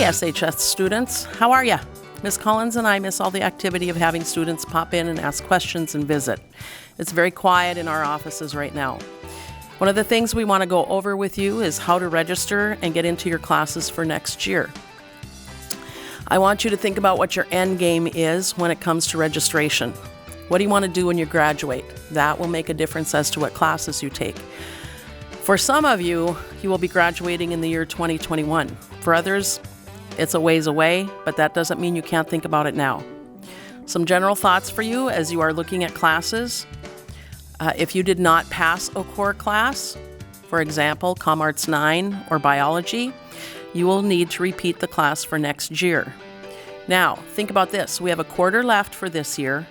Hey SHS students, how are ya? Miss Collins and I miss all the activity of having students pop in and ask questions and visit. It's very quiet in our offices right now. One of the things we want to go over with you is how to register and get into your classes for next year. I want you to think about what your end game is when it comes to registration. What do you want to do when you graduate? That will make a difference as to what classes you take. For some of you, you will be graduating in the year 2021. For others, it's a ways away, but that doesn't mean you can't think about it now. Some general thoughts for you as you are looking at classes. If you did not pass a core class, for example, Comm Arts 9 or biology, you will need to repeat the class for next year. Now, think about this. We have a quarter left for this year.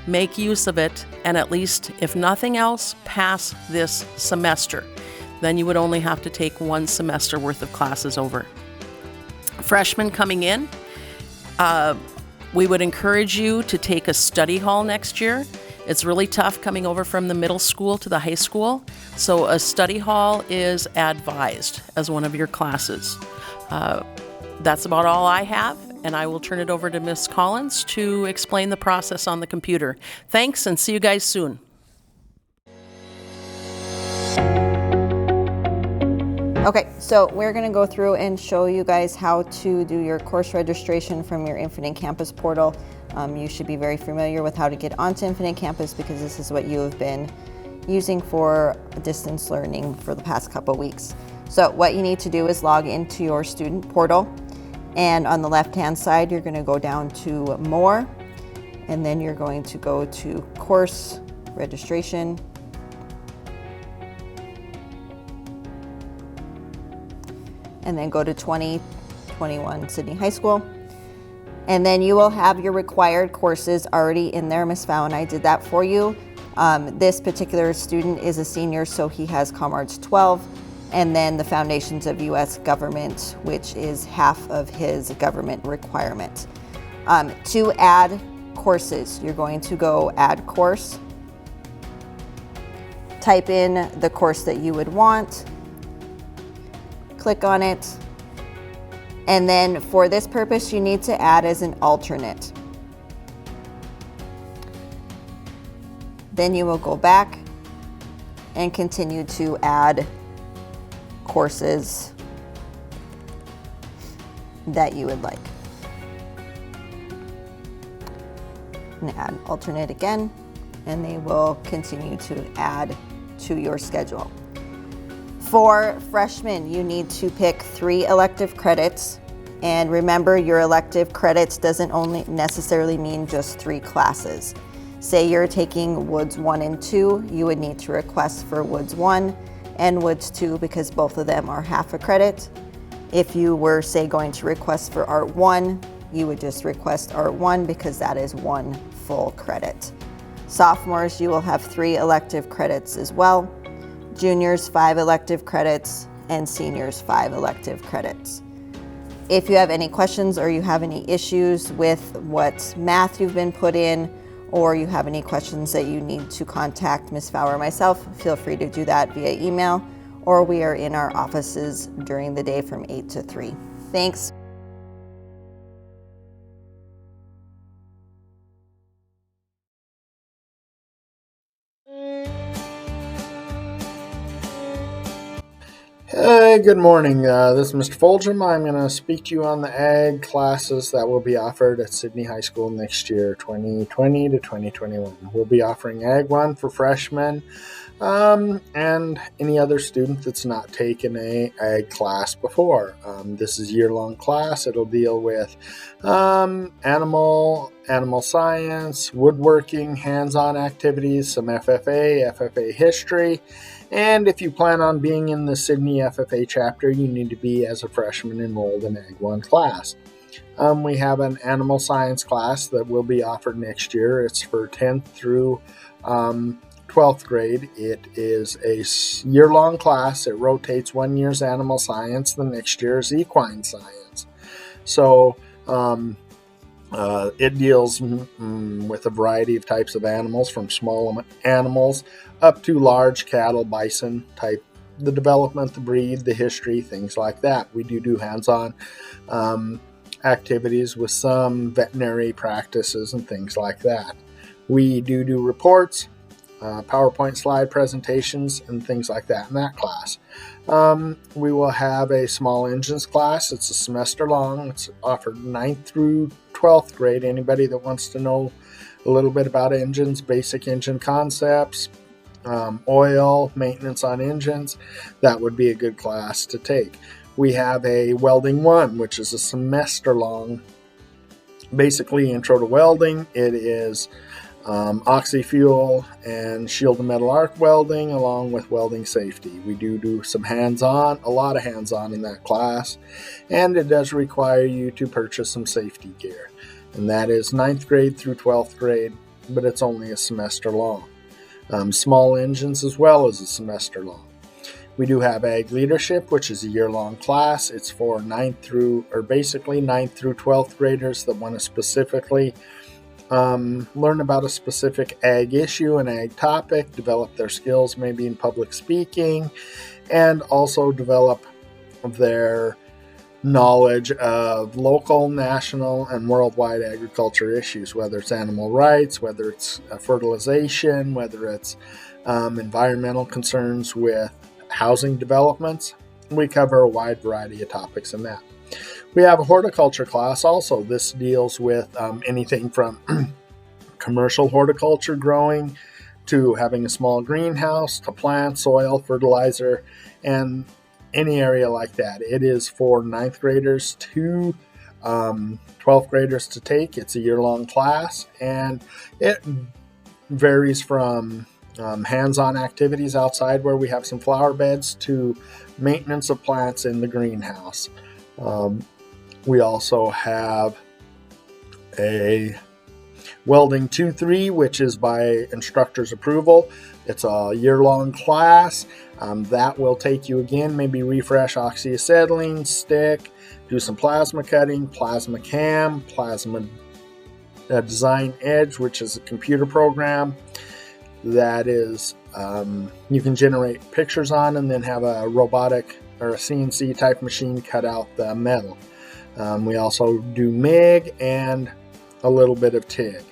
Make use of it, and at least, if nothing else, pass this semester. Then you would only have to take one semester worth of classes over. Freshmen coming in, we would encourage you to take a study hall next year. It's really tough coming over from the middle school to the high school, so a study hall is advised as one of your classes. That's about all I have, and I will turn it over to Miss Collins to explain the process on the computer. Thanks, and see you guys soon. Okay, so we're going to go through and show you guys how to do your course registration from your Infinite Campus portal. You should be very familiar with how to get onto Infinite Campus because this is what you have been using for distance learning for the past couple weeks. So what you need to do is log into your student portal, and on the left hand side you're going to go down to More, and then you're going to go to Course Registration. And then go to 2021 Sidney High School. And then you will have your required courses already in there. Miss Pfau and I did that for you. This particular student is a senior, so he has Comm Arts 12, and then the Foundations of U.S. Government, which is half of his government requirement. To add courses, you're going to go Add Course, type in the course that you would want, click on it, and then for this purpose you need to add as an alternate. Then you will go back and continue to add courses that you would like. And add alternate again, and they will continue to add to your schedule. For freshmen, you need to pick 3 elective credits. And remember, your elective credits doesn't only necessarily mean just 3 classes. Say you're taking Woods 1 and 2, you would need to request for Woods 1 and Woods 2 because both of them are half a credit. If you were, say, going to request for Art 1, you would just request Art 1 because that is 1 full credit. Sophomores, you will have 3 elective credits as well. Juniors, 5 elective credits, and seniors, 5 elective credits. If you have any questions or you have any issues with what math you've been put in, or you have any questions that you need to contact Ms. Pfau or myself, feel free to do that via email, or we are in our offices during the day from 8 to 3. Thanks. Hey, good morning. This is Mr. Fulgham. I'm going to speak to you on the ag classes that will be offered at Sidney High School next year, 2020 to 2021. We'll be offering Ag 1 for freshmen and any other student that's not taken a ag class before. This is a year-long class. It'll deal with animal science, woodworking, hands-on activities, some FFA history. And if you plan on being in the Sidney FFA chapter, you need to be, as a freshman, enrolled in Ag 1 class. We have an animal science class that will be offered next year. It's for 10th through 12th grade. It is a year-long class. It rotates 1 year's animal science. The next year is equine science. So it deals with a variety of types of animals, from small animals up to large cattle, bison type the development, the breed, the history, things like that. We do hands-on activities with some veterinary practices and things like that. We do reports, PowerPoint slide presentations, and things like that in that class. We will have a small engines class. It's a semester long. It's offered 9th through 12th grade. Anybody that wants to know a little bit about engines, basic engine concepts, oil, maintenance on engines, that would be a good class to take. We have a welding 1, which is a semester long, basically intro to welding. It is oxy-fuel and shielded metal arc welding, along with welding safety. We do some hands-on, a lot of hands-on in that class, and it does require you to purchase some safety gear. And that is 9th grade through 12th grade, but it's only a semester long. Small engines as well as a semester long. We do have Ag Leadership, which is a year-long class. It's for 9th through 12th graders that want to specifically learn about a specific ag issue, an ag topic, develop their skills maybe in public speaking, and also develop their knowledge of local, national, and worldwide agriculture issues, whether it's animal rights, whether it's fertilization, whether it's environmental concerns with housing developments. We cover a wide variety of topics in that. We have a horticulture class also. This deals with anything from commercial horticulture growing to having a small greenhouse to plant, soil, fertilizer, and any area like that. It is for 9th graders to 12th graders to take. It's a year-long class, and it varies from hands-on activities outside where we have some flower beds to maintenance of plants in the greenhouse. We also have a welding 2-3, which is by instructor's approval. It's a year-long class. That will take you again, maybe refresh oxyacetylene, stick, do some plasma cutting, plasma cam, plasma design edge, which is a computer program that is you can generate pictures on and then have a robotic or a CNC type machine cut out the metal. We also do MIG and a little bit of TIG.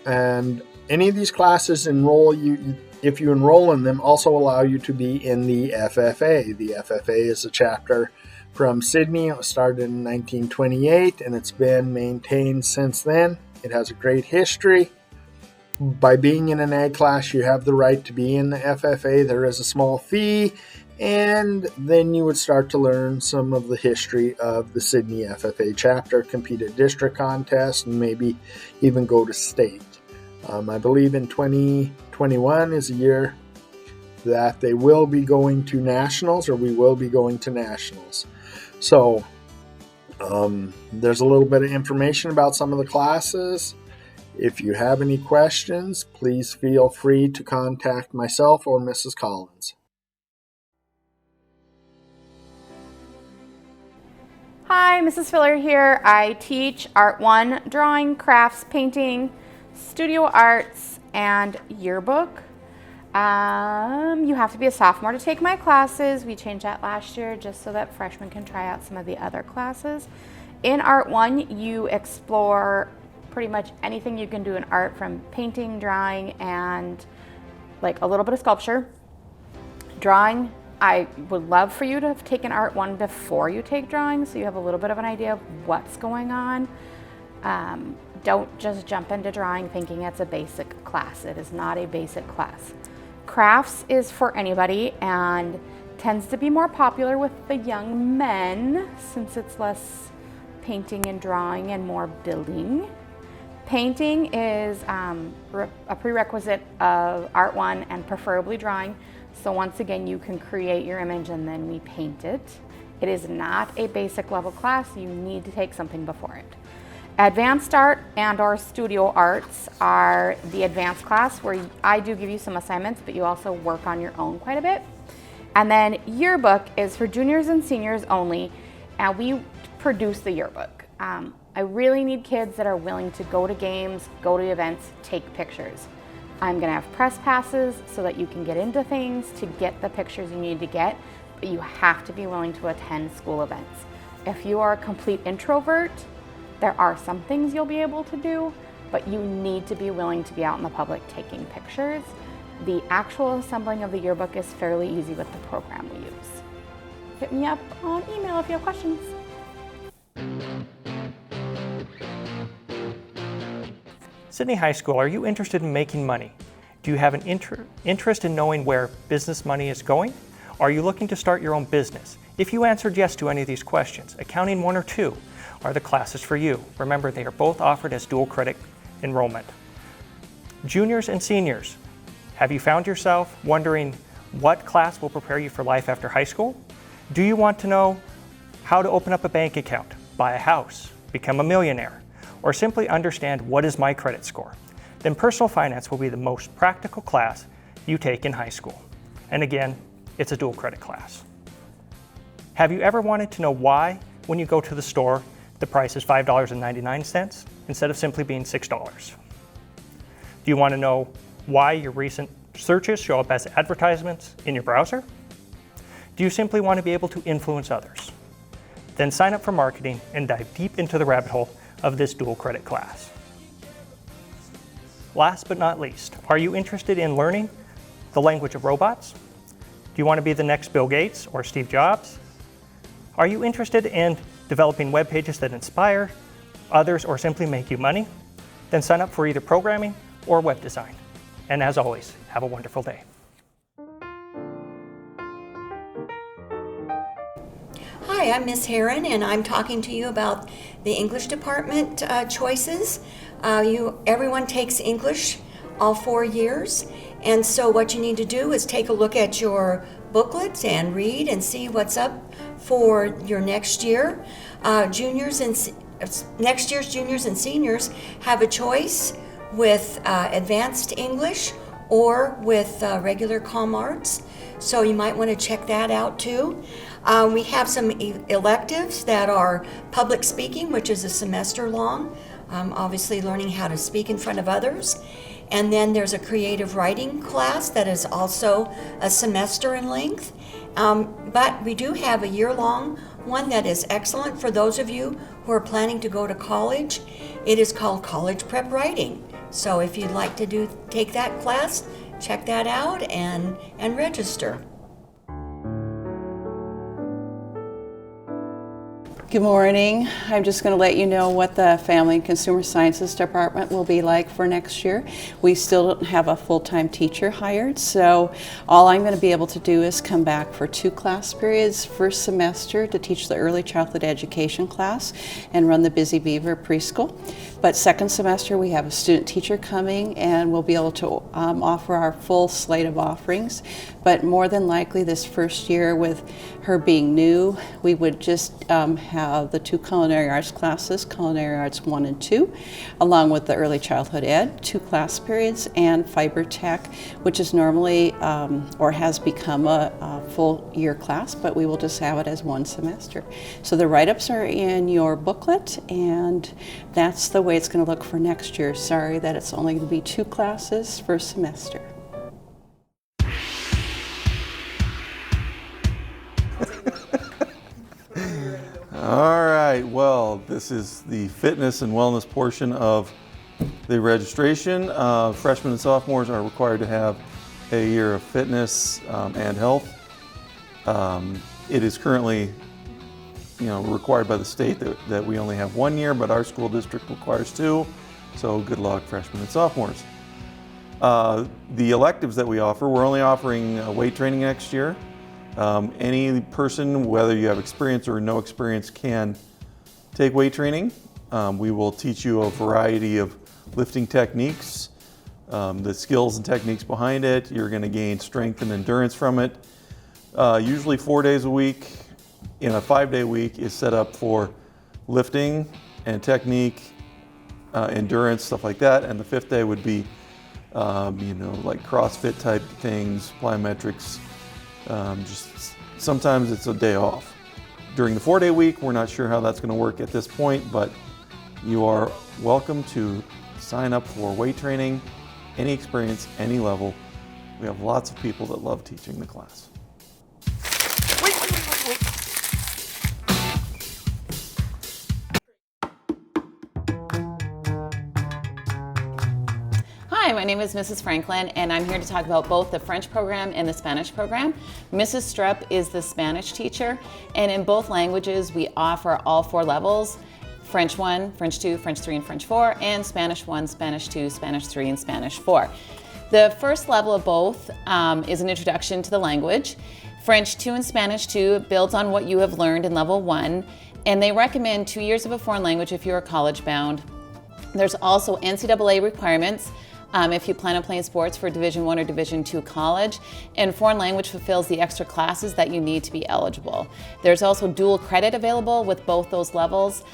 And any of these classes if you enroll in them, also allow you to be in the FFA. The FFA is a chapter from Sidney. It was started in 1928 and it's been maintained since then. It has a great history. By being in an ag class, you have the right to be in the FFA. There is a small fee, and then you would start to learn some of the history of the Sidney FFA chapter, compete at district contests, and maybe even go to state. I believe in 2021 is a year that they will be going to nationals, or we will be going to nationals. So there's a little bit of information about some of the classes. If you have any questions, please feel free to contact myself or Mrs. Collins. Hi, Mrs. Filler here. I teach Art 1, drawing, crafts, painting, studio arts, and yearbook. You have to be a sophomore to take my classes. We changed that last year just so that freshmen can try out some of the other classes. In Art 1, you explore pretty much anything you can do in art, from painting, drawing, and like a little bit of sculpture. Drawing, I would love for you to have taken Art 1 before you take drawing, so you have a little bit of an idea of what's going on. Don't just jump into drawing thinking it's a basic class. It is not a basic class. Crafts is for anybody and tends to be more popular with the young men since it's less painting and drawing and more building. Painting is a prerequisite of Art 1 and preferably drawing. So once again, you can create your image and then we paint it. It is not a basic level class. You need to take something before it. Advanced art and or studio arts are the advanced class where I do give you some assignments, but you also work on your own quite a bit. And then yearbook is for juniors and seniors only, and we produce the yearbook. I really need kids that are willing to go to games, go to events, take pictures. I'm gonna have press passes so that you can get into things to get the pictures you need to get, but you have to be willing to attend school events. If you are a complete introvert, there are some things you'll be able to do, but you need to be willing to be out in the public taking pictures. The actual assembling of the yearbook is fairly easy with the program we use. Hit me up on email if you have questions. Sidney High School, are you interested in making money? Do you have an interest in knowing where business money is going? Are you looking to start your own business? If you answered yes to any of these questions, Accounting 1 or 2 are the classes for you. Remember, they are both offered as dual credit enrollment. Juniors and seniors, have you found yourself wondering what class will prepare you for life after high school? Do you want to know how to open up a bank account, buy a house, become a millionaire, or simply understand what is my credit score? Then personal finance will be the most practical class you take in high school. And again, it's a dual credit class. Have you ever wanted to know why, when you go to the store, the price is $5.99 instead of simply being $6? Do you want to know why your recent searches show up as advertisements in your browser? Do you simply want to be able to influence others? Then sign up for marketing and dive deep into the rabbit hole of this dual credit class. Last but not least, are you interested in learning the language of robots? Do you want to be the next Bill Gates or Steve Jobs? Are you interested in developing web pages that inspire others or simply make you money? Then sign up for either programming or web design. And as always, have a wonderful day. Hi, I'm Miss Heron, and I'm talking to you about the English department choices. Everyone takes English all 4 years, and so what you need to do is take a look at your booklets and read and see what's up for your next year. Next year's juniors and seniors have a choice with advanced English or with regular Comm Arts, so you might want to check that out too. We have some electives that are public speaking, which is a semester long, obviously learning how to speak in front of others. And then there's a creative writing class that is also a semester in length. But we do have a year-long one that is excellent for those of you who are planning to go to college. It is called College Prep Writing. So if you'd like to take that class, check that out and register. Good morning. I'm just going to let you know what the Family and Consumer Sciences Department will be like for next year. We still don't have a full-time teacher hired, so all I'm going to be able to do is come back for 2 class periods. First semester to teach the early childhood education class and run the Busy Beaver preschool. But second semester we have a student teacher coming, and we'll be able to offer our full slate of offerings. But more than likely this first year, with her being new, we would just have the 2 culinary arts classes, Culinary Arts 1 and 2, along with the early childhood ed, 2 class periods, and fiber tech, which is normally or has become a full year class, but we will just have it as 1 semester. So the write-ups are in your booklet, and that's the way it's going to look for next year. Sorry that it's only going to be 2 classes per semester. All right, well, this is the fitness and wellness portion of the registration. Freshmen and sophomores are required to have a year of fitness and health. It is currently, required by the state that we only have 1 year, but our school district requires 2. So good luck, freshmen and sophomores. The electives that we offer, we're only offering weight training next year. Any person, whether you have experience or no experience, can take weight training. We will teach you a variety of lifting techniques, the skills and techniques behind it. You're going to gain strength and endurance from it. Usually 4 days a week in a 5-day week is set up for lifting and technique, endurance, stuff like that. And the 5th day would be, like CrossFit type things, plyometrics. Just sometimes it's a day off. During the 4-day week, we're not sure how that's going to work at this point, but you are welcome to sign up for weight training any experience, any level. We have lots of people that love teaching the class. Hi, my name is Mrs. Franklin, and I'm here to talk about both the French program and the Spanish program. Mrs. Strupp is the Spanish teacher, and in both languages we offer all 4 levels: French 1, French 2, French 3, and French 4, and Spanish 1, Spanish 2, Spanish 3, and Spanish 4. The first level of both is an introduction to the language. French 2 and Spanish 2 builds on what you have learned in level 1, and they recommend 2 years of a foreign language if you're college bound. There's also NCAA requirements if you plan on playing sports for Division I or Division II college, and foreign language fulfills the extra classes that you need to be eligible. There's also dual credit available with both those levels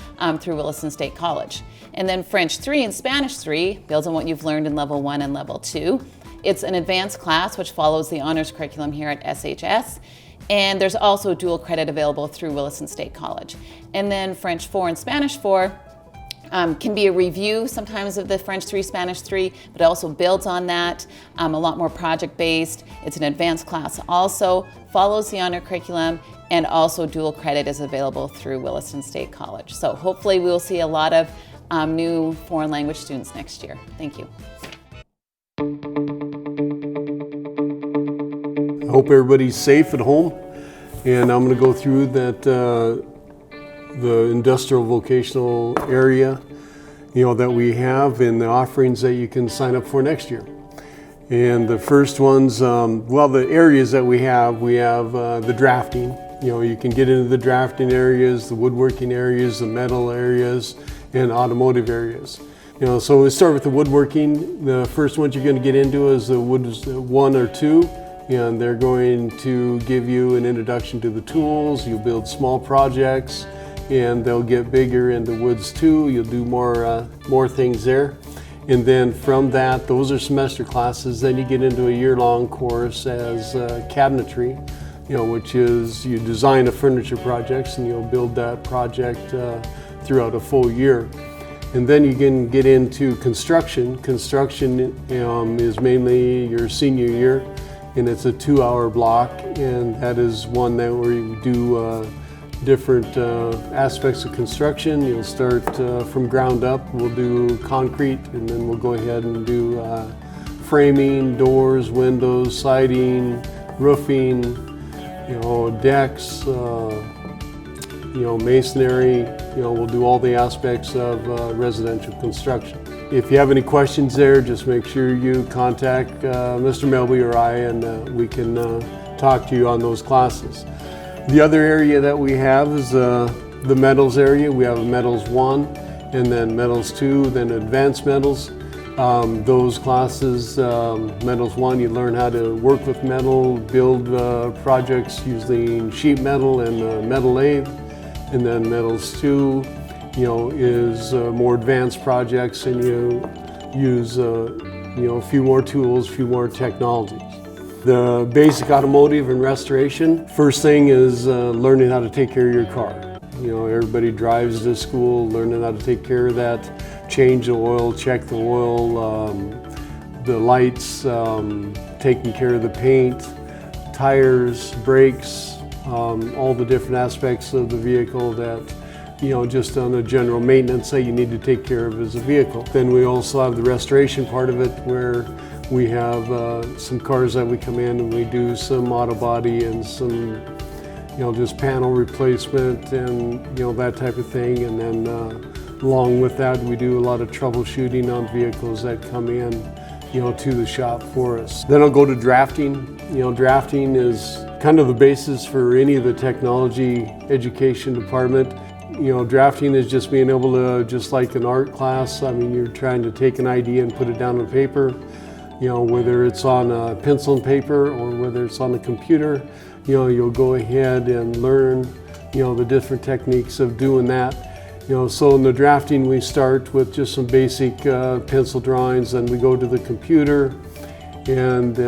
through Williston State College. And then French 3 and Spanish 3 builds on what you've learned in level 1 and level 2. It's an advanced class which follows the honors curriculum here at SHS. And there's also dual credit available through Williston State College. And then French 4 and Spanish 4 can be a review sometimes of the French 3, Spanish 3, but it also builds on that, a lot more project-based. It's an advanced class also, follows the honor curriculum, and also dual credit is available through Williston State College. So hopefully we will see a lot of new foreign language students next year. Thank you. I hope everybody's safe at home, and I'm going to go through that the industrial vocational area, that we have, and the offerings that you can sign up for next year. And the first ones, the areas that we have the drafting. You can get into the drafting areas, the woodworking areas, the metal areas, and automotive areas. So we start with the woodworking. The first ones you're going to get into is the Woods 1 or 2. And they're going to give you an introduction to the tools. You'll build small projects, and they'll get bigger into Woods 2. You'll do more things there. And then from that, those are semester classes. Then you get into a year-long course as cabinetry, which is you design a furniture projects and you'll build that project throughout a full year. And then you can get into construction. Construction is mainly your senior year, and it's a 2-hour block, and that is one that where you do different aspects of construction. You'll start from ground up. We'll do concrete, and then we'll go ahead and do framing, doors, windows, siding, roofing, decks, masonry. We'll do all the aspects of residential construction. If you have any questions there, just make sure you contact Mr. Melby or I, and we can talk to you on those classes. The other area that we have is the metals area. We have metals 1, and then metals 2, then advanced metals. Those classes, metals 1, you learn how to work with metal, build projects using sheet metal and metal lathe. And then metals 2, is more advanced projects, and you use a few more tools, a few more technologies. The basic automotive and restoration, first thing is learning how to take care of your car. Everybody drives to school, learning how to take care of that, change the oil, check the oil, the lights, taking care of the paint, tires, brakes, all the different aspects of the vehicle that, just on a general maintenance that you need to take care of as a vehicle. Then we also have the restoration part of it, where we have some cars that we come in and we do some auto body and some, just panel replacement and, that type of thing. And then along with that, we do a lot of troubleshooting on vehicles that come in, to the shop for us. Then I'll go to drafting. Drafting is kind of the basis for any of the technology education department. Drafting is just being able to, just like an art class, you're trying to take an idea and put it down on paper. Whether it's on a pencil and paper or whether it's on the computer, you'll go ahead and learn, the different techniques of doing that. So in the drafting, we start with just some basic pencil drawings, then we go to the computer, and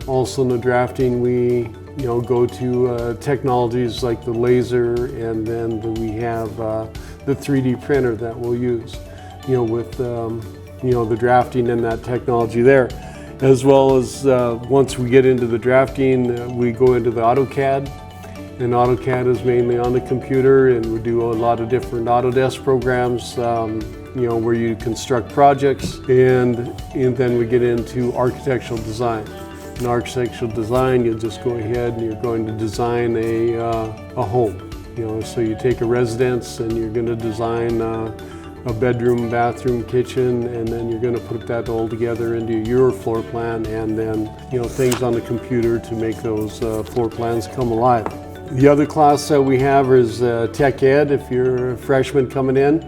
also in the drafting, we go to technologies like the laser, and then we have the 3D printer that we'll use, with the drafting and that technology there. As well as once we get into the drafting, we go into the AutoCAD. And AutoCAD is mainly on the computer, and we do a lot of different Autodesk programs, where you construct projects. And then we get into architectural design. In architectural design, you'll just go ahead and you're going to design a home. So you take a residence and you're going to design a bedroom, bathroom, kitchen, and then you're going to put that all together into your floor plan, and then things on the computer to make those floor plans come alive. The other class that we have is Tech Ed. If you're a freshman coming in,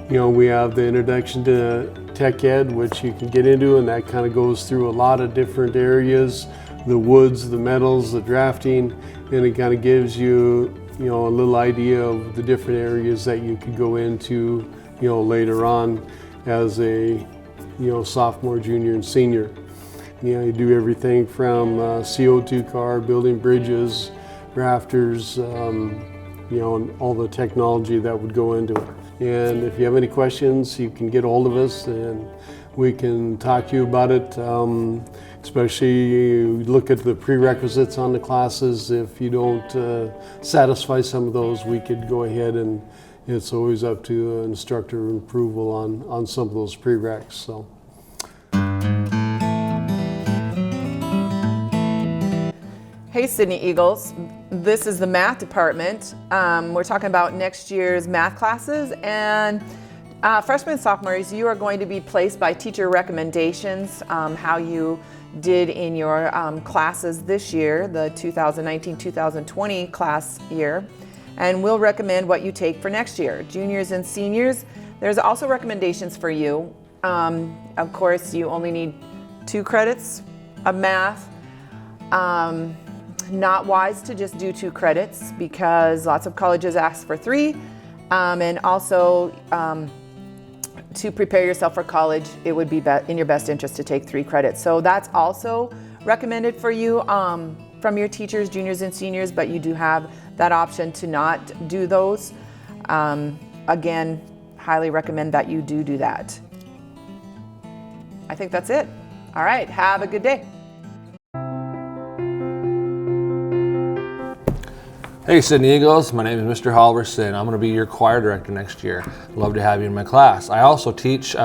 we have the Introduction to Tech Ed, which you can get into, and that kind of goes through a lot of different areas, the woods, the metals, the drafting, and it kind of gives you, a little idea of the different areas that you could go into, later on as a, sophomore, junior, and senior. You do everything from CO2 car, building bridges, rafters, and all the technology that would go into it. And if you have any questions, you can get a hold of us and we can talk to you about it. Especially you look at the prerequisites on the classes. If you don't satisfy some of those, we could go ahead, and it's always up to instructor approval on some of those prereqs. So. Hey Sidney Eagles, this is the math department. We're talking about next year's math classes, and freshmen and sophomores, you are going to be placed by teacher recommendations, how you did in your classes this year, the 2019-2020 class year, and we'll recommend what you take for next year. Juniors and seniors, there's also recommendations for you. Of course, you only need 2 credits of math. Not wise to just do 2 credits because lots of colleges ask for 3, and also to prepare yourself for college, it would be in your best interest to take 3 credits. So that's also recommended for you from your teachers, juniors and seniors, but you do have that option to not do those. Again, highly recommend that you do that. I think that's it. All right, have a good day. Hey Sidney Eagles, my name is Mr. Halverson. I'm going to be your choir director next year. Love to have you in my class. I also teach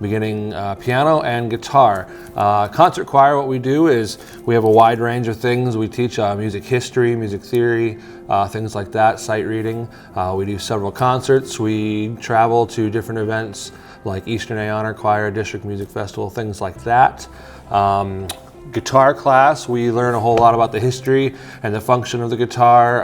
beginning piano and guitar. Concert choir, what we do is we have a wide range of things. We teach music history, music theory, things like that, sight reading. We do several concerts. We travel to different events like Eastern A Honor Choir, District Music Festival, things like that. Guitar class, we learn a whole lot about the history and the function of the guitar,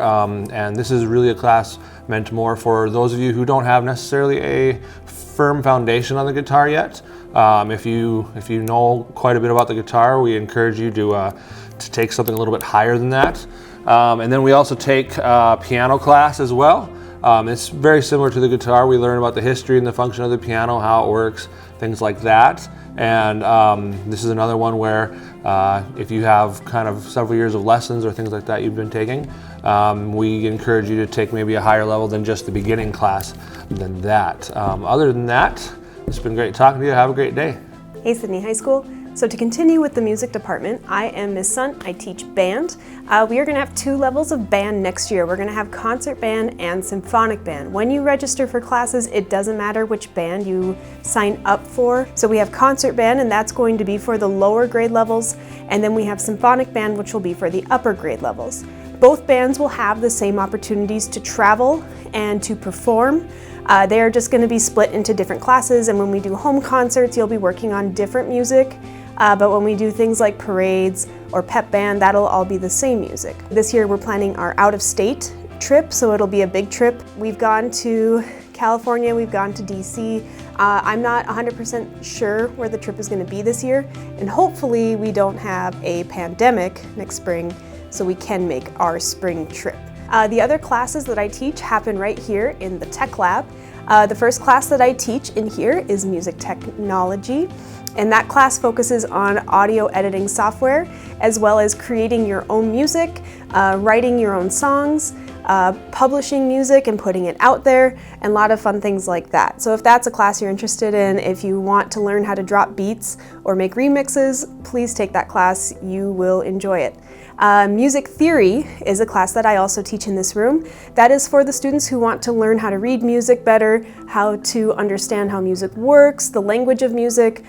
and this is really a class meant more for those of you who don't have necessarily a firm foundation on the guitar yet. If you know quite a bit about the guitar, we encourage you to take something a little bit higher than that. And then we also take piano class as well. It's very similar to the guitar. We learn about the history and the function of the piano, how it works, things like that. And this is another one where if you have kind of several years of lessons or things like that you've been taking, we encourage you to take maybe a higher level than just the beginning class than that. Other than that, it's been great talking to you. Have a great day. Hey Sidney High School. So to continue with the music department, I am Miss Sun. I teach band. We are going to have 2 levels of band next year. We're going to have concert band and symphonic band. When you register for classes, it doesn't matter which band you sign up for. So we have concert band, and that's going to be for the lower grade levels, and then we have symphonic band, which will be for the upper grade levels. Both bands will have the same opportunities to travel and to perform. They're just going to be split into different classes, and when we do home concerts, you'll be working on different music. But when we do things like parades or pep band, that'll all be the same music. This year we're planning our out-of-state trip, so it'll be a big trip. We've gone to California, we've gone to DC. I'm not 100% sure where the trip is going to be this year, and hopefully we don't have a pandemic next spring so we can make our spring trip. The other classes that I teach happen right here in the tech lab. The first class that I teach in here is music technology. And that class focuses on audio editing software, as well as creating your own music, writing your own songs, publishing music and putting it out there, and a lot of fun things like that. So if that's a class you're interested in, if you want to learn how to drop beats or make remixes, please take that class. You will enjoy it. Music theory is a class that I also teach in this room. That is for the students who want to learn how to read music better, how to understand how music works, the language of music,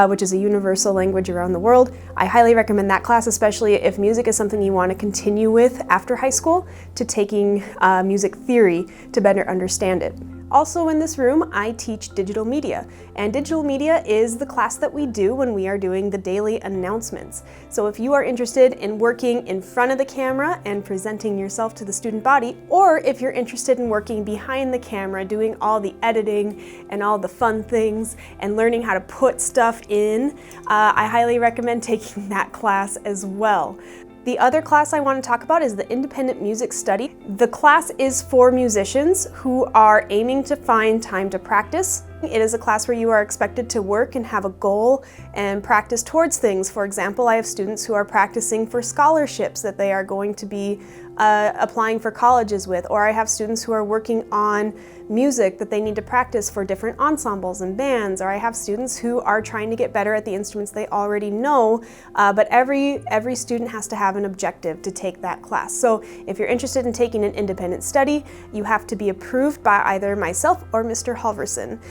which is a universal language around the world. I highly recommend that class, especially if music is something you want to continue with after high school, to taking music theory to better understand it. Also in this room, I teach digital media, and digital media is the class that we do when we are doing the daily announcements. So if you are interested in working in front of the camera and presenting yourself to the student body, or if you're interested in working behind the camera, doing all the editing and all the fun things and learning how to put stuff in, I highly recommend taking that class as well. The other class I want to talk about is the Independent Music Study. The class is for musicians who are aiming to find time to practice. It is a class where you are expected to work and have a goal and practice towards things. For example, I have students who are practicing for scholarships that they are going to be applying for colleges with, or I have students who are working on music that they need to practice for different ensembles and bands, or I have students who are trying to get better at the instruments they already know, but every student has to have an objective to take that class. So if you're interested in taking an independent study, you have to be approved by either myself or Mr. Halverson.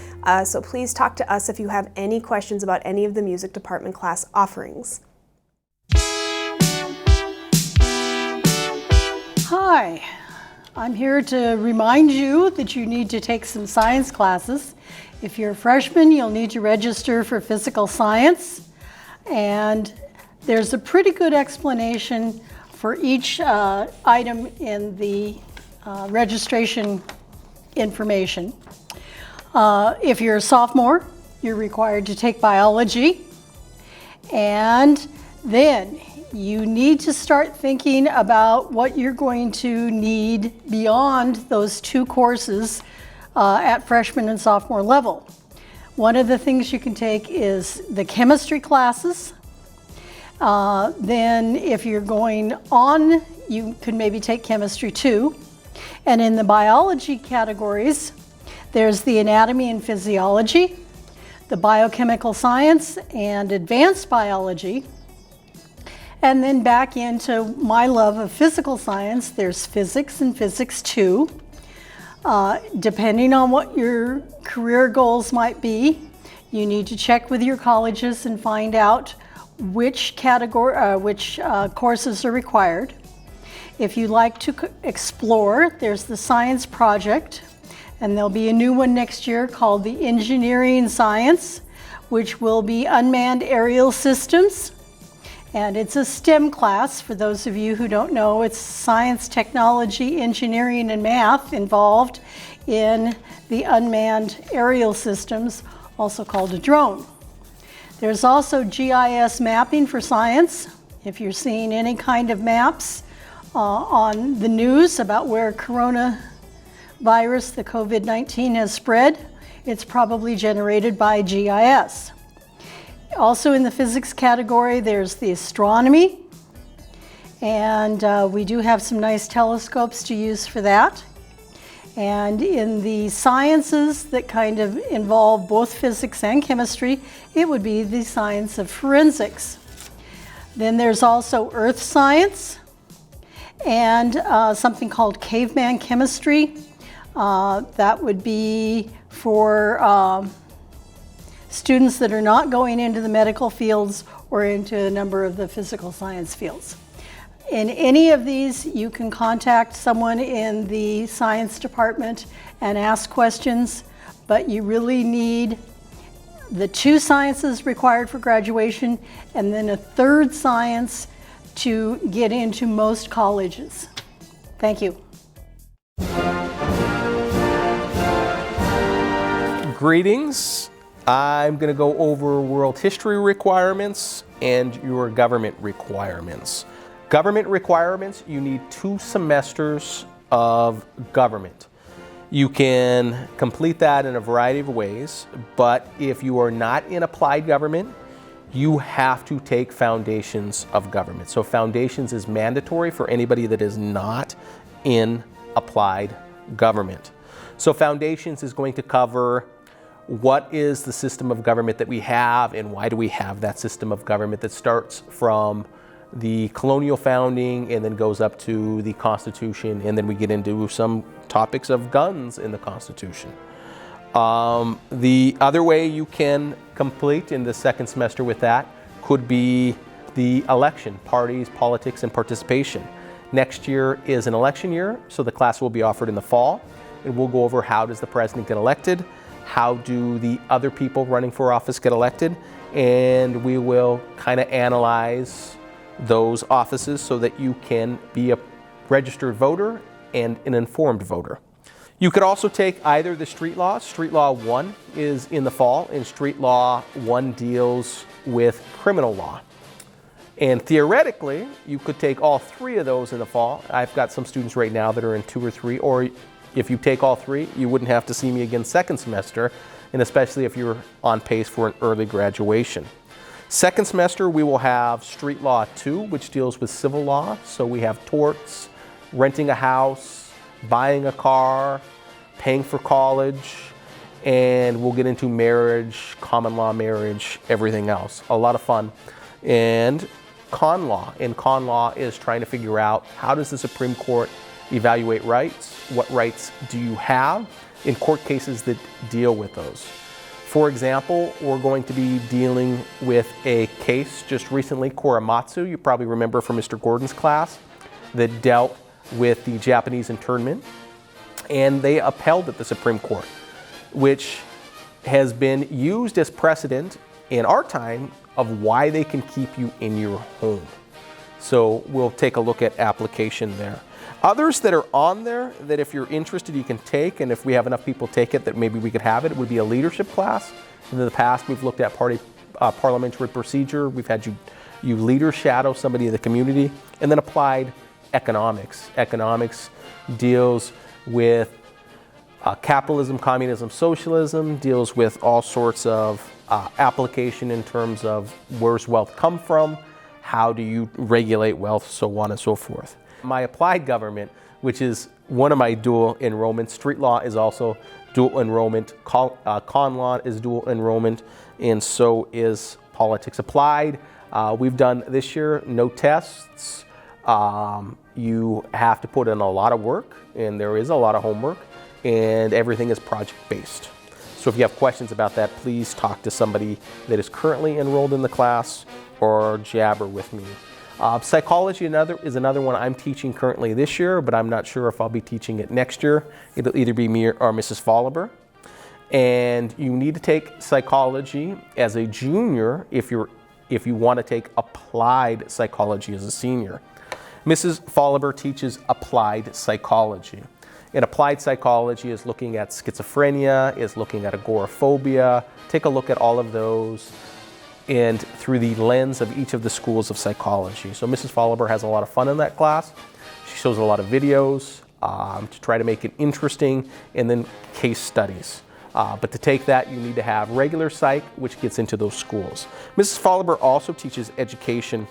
So please talk to us if you have any questions about any of the music department class offerings. Hi, I'm here to remind you that you need to take some science classes. If you're a freshman, you'll need to register for physical science, and there's a pretty good explanation for each item in the registration information. If you're a sophomore, you're required to take biology, and then you need to start thinking about what you're going to need beyond those two courses at freshman and sophomore level. One of the things you can take is the chemistry classes. Then if you're going on, you could maybe take chemistry 2. And in the biology categories, there's the anatomy and physiology, the biochemical science, and advanced biology. And then back into my love of physical science, there's physics and physics 2. Depending on what your career goals might be, you need to check with your colleges and find out which courses are required. If you like to explore, there's the science project, and there'll be a new one next year called the engineering science, which will be unmanned aerial systems. And it's a STEM class. For those of you who don't know, it's science, technology, engineering, and math involved in the unmanned aerial systems, also called a drone. There's also GIS mapping for science. If you're seeing any kind of maps on the news about where coronavirus, the COVID-19, has spread, it's probably generated by GIS. Also in the physics category, there's the astronomy, and we do have some nice telescopes to use for that. And in the sciences that kind of involve both physics and chemistry, it would be the science of forensics. Then there's also earth science and something called caveman chemistry. That would be for students that are not going into the medical fields or into a number of the physical science fields. In any of these, you can contact someone in the science department and ask questions, but you really need the 2 sciences required for graduation and then a 3rd science to get into most colleges. Thank you. Greetings. I'm going to go over world history requirements and your government requirements. Government requirements, you need 2 semesters of government. You can complete that in a variety of ways, but if you are not in applied government, you have to take foundations of government. So foundations is mandatory for anybody that is not in applied government. So foundations is going to cover what is the system of government that we have and why do we have that system of government that starts from the colonial founding and then goes up to the Constitution, and then we get into some topics of guns in the Constitution. The other way you can complete in the second semester with that could be the election, parties, politics, and participation. Next year is an election year, so the class will be offered in the fall, and we'll go over how does the president get elected, how do the other people running for office get elected, and we will kind of analyze those offices so that you can be a registered voter and an informed voter. You could also take either the street law. Street Law 1 is in the fall, and Street Law 1 deals with criminal law. And theoretically, you could take all three of those in the fall. I've got some students right now that are in 2 or 3, or if you take all three, you wouldn't have to see me again second semester, and especially if you're on pace for an early graduation. Second semester, we will have Street Law 2, which deals with civil law. So we have torts, renting a house, buying a car, paying for college, and we'll get into marriage, common law marriage, everything else. A lot of fun. And con law. And con law is trying to figure out how does the Supreme Court evaluate rights? What rights do you have in court cases that deal with those? For example, we're going to be dealing with a case just recently, Korematsu, you probably remember from Mr. Gordon's class, that dealt with the Japanese internment, and they upheld at the Supreme Court, which has been used as precedent in our time of why they can keep you in your home. So we'll take a look at application there. Others that are on there that if you're interested you can take, and if we have enough people take it that maybe we could have it, would be a leadership class. In the past we've looked at parliamentary procedure, we've had you leader shadow somebody in the community, and then applied economics. Economics deals with capitalism, communism, socialism, deals with all sorts of application in terms of where's wealth come from, how do you regulate wealth, so on and so forth. My applied government, which is one of my dual enrollments, street law is also dual enrollment, con law is dual enrollment, and so is politics applied. We've done this year no tests. You have to put in a lot of work, and there is a lot of homework, and everything is project-based. So if you have questions about that, please talk to somebody that is currently enrolled in the class or jabber with me. Psychology is another one I'm teaching currently this year, but I'm not sure if I'll be teaching it next year. It'll either be me or Mrs. Folliber. And you need to take psychology as a junior if you want to take applied psychology as a senior. Mrs. Folliber teaches applied psychology. And applied psychology is looking at schizophrenia, is looking at agoraphobia. Take a look at all of those and through the lens of each of the schools of psychology. So Mrs. Folliber has a lot of fun in that class. She shows a lot of videos to try to make it interesting, and then case studies. But to take that, you need to have regular psych, which gets into those schools. Mrs. Folliber also teaches education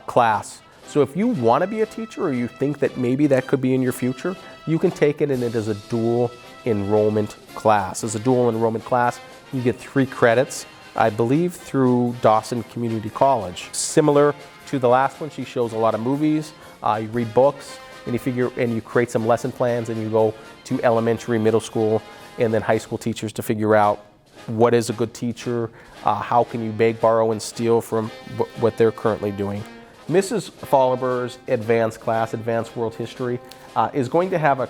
class. So if you want to be a teacher or you think that maybe that could be in your future, you can take it, and it is a dual enrollment class. As a dual enrollment class, you get 3 credits. I believe through Dawson Community College. Similar to the last one, she shows a lot of movies, you read books, and you create some lesson plans, and you go to elementary, middle school, and then high school teachers to figure out what is a good teacher, how can you beg, borrow, and steal from what they're currently doing. Mrs. Folliber's advanced class, Advanced World History, is going to have a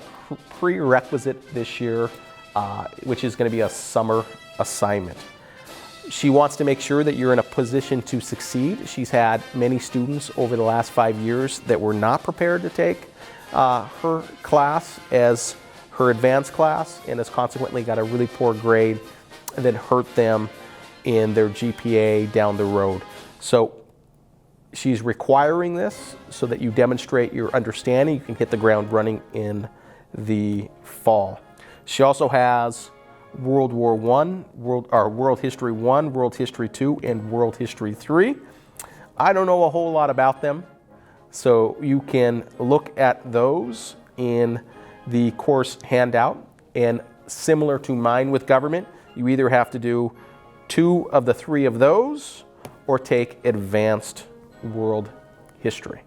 prerequisite this year, which is going to be a summer assignment. She wants to make sure that you're in a position to succeed. She's had many students over the last 5 years that were not prepared to take her class as her advanced class, and has consequently got a really poor grade that hurt them in their GPA down the road. So she's requiring this so that you demonstrate your understanding. You can hit the ground running in the fall. She also has World War I, World History I, World History II, and World History III. I don't know a whole lot about them, so you can look at those in the course handout, and similar to mine with government, you either have to do 2 of the 3 of those or take advanced world history.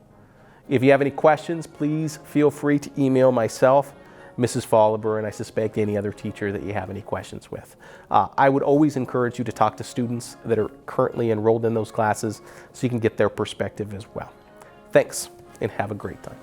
If you have any questions, please feel free to email myself, Mrs. Folliber, and I suspect any other teacher that you have any questions with. I would always encourage you to talk to students that are currently enrolled in those classes so you can get their perspective as well. Thanks, and have a great time.